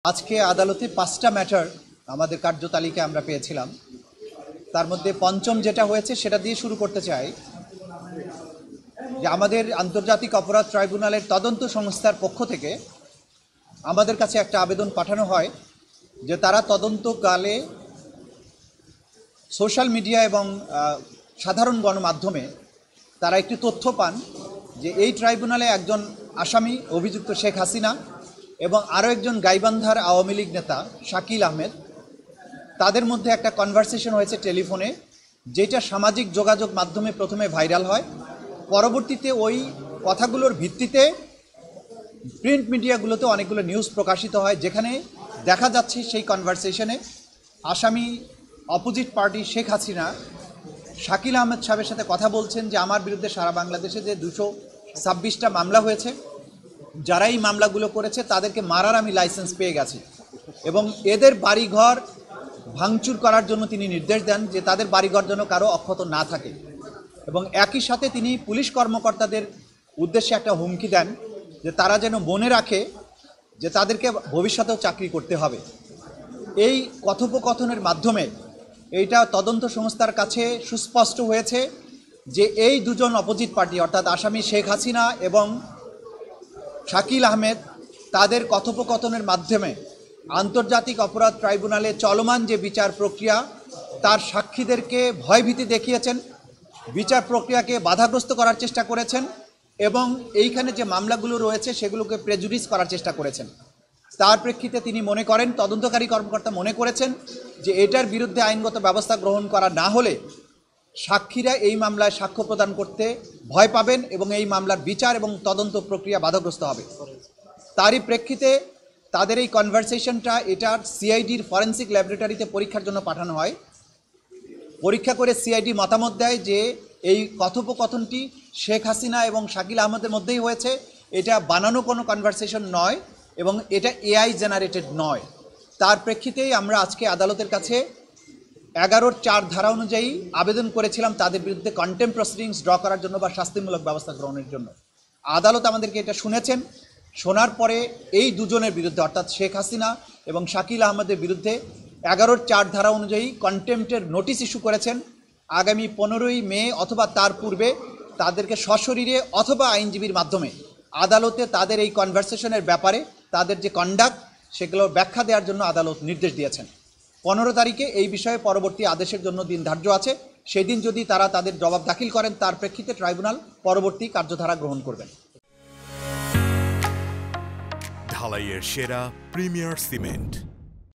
আজকে আদালতে 5টা ম্যাটার আমাদের কার্যতালিকায় আমরা পেয়েছিলাম। তার মধ্যে পঞ্চম যেটা হয়েছে সেটা দিয়ে শুরু করতে চাই যে আমাদের আন্তর্জাতিক অপরাধ ট্রাইব্যুনালের তদন্ত সংস্থার পক্ষ থেকে আমাদের কাছে একটা আবেদন পাঠানো হয় যে তারা তদন্তকালে সোশ্যাল মিডিয়া এবং সাধারণ গণমাধ্যমে তারা একটি তথ্য পান যে এই ট্রাইব্যুনালে একজন আসামি অভিযুক্ত শেখ হাসিনা এবং আরও একজন গাইবান্ধার আওয়ামী লীগ নেতা শাকিল আহমেদ, তাদের মধ্যে একটা কনভারসেশন হয়েছে টেলিফোনে, যেটা সামাজিক যোগাযোগ মাধ্যমে প্রথমে ভাইরাল হয়। পরবর্তীতে ওই কথাগুলোর ভিত্তিতে প্রিন্ট মিডিয়াগুলোতে অনেকগুলো নিউজ প্রকাশিত হয়, যেখানে দেখা যাচ্ছে সেই কনভারসেশনে আসামি অপোজিট পার্টি শেখ হাসিনা শাকিল আহমেদ সাহেবের সাথে কথা বলছেন যে আমার বিরুদ্ধে সারা বাংলাদেশে যে 226টা মামলা হয়েছে, যারা এই মামলাগুলো করেছে তাদেরকে মারার আমি লাইসেন্স পেয়ে গেছি এবং এদের বাড়িঘর ভাঙচুর করার জন্য তিনি নির্দেশ দেন যে তাদের বাড়িঘর যেন কারো অক্ষত না থাকে, এবং একই সাথে তিনি পুলিশ কর্মকর্তাদের উদ্দেশ্যে একটা হুমকি দেন যে তারা যেন মনে রাখে যে তাদেরকে ভবিষ্যতেও চাকরি করতে হবে। এই কথোপকথনের মাধ্যমে এইটা তদন্ত সংস্থার কাছে সুস্পষ্ট হয়েছে যে এই দুজন অপোজিট পার্টি অর্থাৎ আসামি শেখ হাসিনা এবং শাকিল আহমেদ তাদের কথোপকথনের মাধ্যমে আন্তর্জাতিক অপরাধ ট্রাইব্যুনালে চলমান যে বিচার প্রক্রিয়া তার সাক্ষীদেরকে ভয়ভীতি দেখিয়েছেন, বিচার প্রক্রিয়াকে বাধাগ্রস্ত করার চেষ্টা করেছেন এবং এইখানে যে মামলাগুলো রয়েছে সেগুলোকে প্রেজুডিস করার চেষ্টা করেছেন। তার প্রেক্ষিতে তিনি মনে করেন, তদন্তকারী কর্মকর্তা মনে করেছেন যে এটার বিরুদ্ধে আইনগত ব্যবস্থা গ্রহণ করা না হলে সাক্ষীরা এই মামলায় সাক্ষ্য প্রদান করতে ভয় পাবেন এবং এই মামলার বিচার এবং তদন্ত প্রক্রিয়া বাধাগ্রস্ত হবে। তারই প্রেক্ষিতে তাদের এই কনভারসেশনটা এটার সিআইডির ফরেন্সিক ল্যাবরেটরিতে পরীক্ষার জন্য পাঠানো হয়। পরীক্ষা করে সিআইডি মতামত দেয় যে এই কথোপকথনটি শেখ হাসিনা এবং শাকিল আহমেদের মধ্যেই হয়েছে, এটা বানানো কোনো কনভারসেশন নয় এবং এটা এআই জেনারেটেড নয়। তার প্রেক্ষিতেই আমরা আজকে আদালতের কাছে 11(4) ধারা অনুযায়ী আবেদন করেছিলাম তাদের বিরুদ্ধে কন্টেম্প প্রসিডিংস ড্র করার জন্য বা শাস্তিমূলক ব্যবস্থা গ্রহণের জন্য। আদালত আমাদেরকে এটা শুনেছেন, শোনার পরে এই দুজনের বিরুদ্ধে অর্থাৎ শেখ হাসিনা এবং শাকিল আহমেদের বিরুদ্ধে 11(4) ধারা অনুযায়ী কন্টেম্পটের নোটিশ ইস্যু করেছেন। আগামী 15ই মে অথবা তার পূর্বে তাদেরকে সশরীরে অথবা আইনজীবীর মাধ্যমে আদালতে তাদের এই কনভারসেশনের ব্যাপারে তাদের যে কন্ডাক্ট সেগুলোর ব্যাখ্যা দেওয়ার জন্য আদালত নির্দেশ দিয়েছেন। 15 তারিখে এই বিষয়ে পরবর্তী আদেশের জন্য দিন ধার্য আছে। সেই দিন যদি তারা তাদের জবাব দাখিল করেন তার প্রেক্ষিতে ট্রাইব্যুনাল পরবর্তী কার্যধারা গ্রহণ করবেন। ঢালাইয়ের সেরা প্রিমিয়ার সিমেন্ট।